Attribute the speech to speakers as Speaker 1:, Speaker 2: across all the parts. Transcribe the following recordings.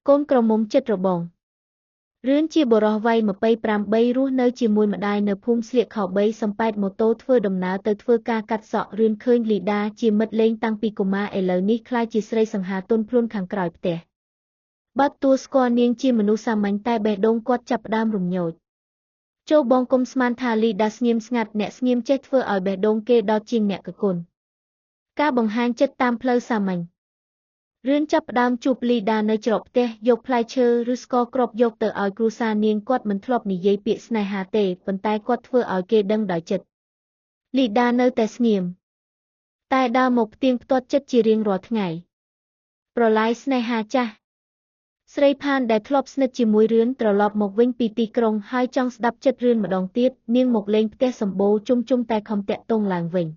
Speaker 1: កូនក្រមុំចិត្តរបងរឿនជាបរោះវ័យ28រស់នៅជាមួយម្ដាយនៅភូមិស្លៀកខោ3សំប៉ែតម៉ូតូធ្វើដំណើរទៅធ្វើការកាត់សក់រឿនឃើញលីដាជាមិត្តលេងតាំងពីកុមារឥឡូវនេះក្លាយជាស្រីសង្ហាទន់ភ្លន់ខាងក្រោយផ្ទះបាត់ទួលស្គាល់នាងជាមនុស្សសាមញ្ញតែបេះដូងគាត់ចាប់ផ្ដើមរំញោចចូលបងគុំស្មានថាលីដាស្ងៀមស្ងាត់អ្នកស្ងៀមចេះធ្វើឲ្យបេះដូងគេដល់ជាងអ្នកកគុណការបង្ហាញចិត្តតាមផ្លូវសាមញ្ញរឿនចាប់ផ្ដើមជួបលីដានៅច្រកផ្ទះយកផ្លែឈើឬស្ករគ្រាប់យកទៅឲ្យគ្រួសារនាងគាត់មិនធ្លាប់និយាយពាក្យស្នេហាទេប៉ុន្តែគាត់ធ្វើឲ្យគេដឹងដោយចិត្តលីដានៅតែស្ងៀមតែដើរមកផ្ទៀងផ្ទាត់ចិត្តជារៀងរាល់ថ្ងៃប្រឡាយស្នេហាចាស់ស្រីផានដែលធ្លាប់ស្និទ្ធជាមួយរឿនត្រឡប់មកវិញពីទីក្រុងហើយចង់ស្ដាប់ចិត្តរឿនម្ដងទៀតនាងមកលេងផ្ទះសម្បូរជុំតែខំតាក់ទងឡើងវិញ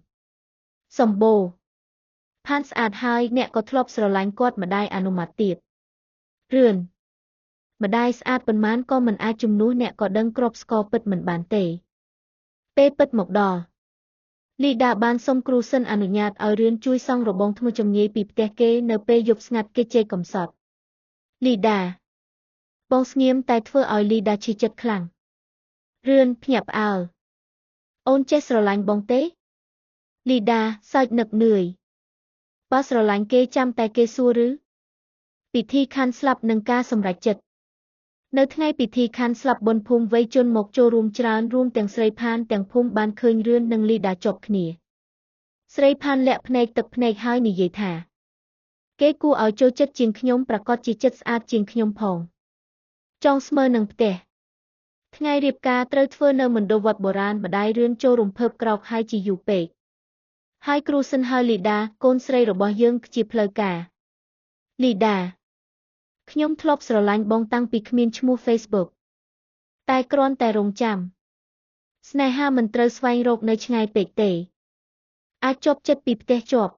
Speaker 1: សម្បូរផានស្អាតហើយអ្នកក៏ធ្លាប់ស្រឡាញ់គាត់ម្ដាយអនុម័តទៀតរឿនម្ដាយស្អាតប៉ុន្មានក៏មិនអាចជំនួសអ្នកក៏ដឹងគ្រាប់ស្ករពិតមិនបានទេពេលពិតមកដល់លីដាបានសុំគ្រូសិនអនុញ្ញាតឲ្យរឿនជួយសង់របងធ្មួយចំងាយពីផ្ទះគេនៅពេលយប់ស្ងាត់គេជេរកំសត់លីដាបងស្ងៀមតែធ្វើឲ្យលីដាឈឺចិត្តខ្លាំងរឿនភ្ញាក់ផ្អើលអូនចេះស្រឡាញ់បងទេលីដាសើចនឹកនឿយបើស្រឡាញ់គេចាំតែគេសួរឬពិធីខន្ធស្លាប់និងការសម្រេចចិត្តនៅថ្ងៃពិធីខន្ធស្លាប់បុណ្យភូមិវ័យជនមកចូលរួមច្រើនរួមទាំងស្រីផានទាំងភូមិបានឃើញរឿននិងលីដាជាប់គ្នាស្រីផានលាក់ភ្នែកទឹកភ្នែកហើយនិយាយថាគេគួរឲ្យចូលចិត្តជាងខ្ញុំប្រកាសជាចិត្តស្អាតជាងខ្ញុំផងចង់ស្មើនឹងផ្ទះថ្ងៃរៀបការត្រូវធ្វើនៅមណ្ឌលវត្តបុរាណម្ដាយរឿនចូលរំភើបក្រោកហើយជាយូរពេកហើយគ្រូសិនហើយលីដាកូនស្រីរបស់យើងជាផ្លូវការលីដាខ្ញុំធ្លាប់ស្រឡាញ់បងតាំងពីគ្មានឈ្មោះ Facebook តែគ្រាន់តែរងចាំស្នេហាមិនត្រូវស្វែងរកនៅឆ្ងាយពេកទេអាចជាប់ចិត្តពីផ្ទះជាប់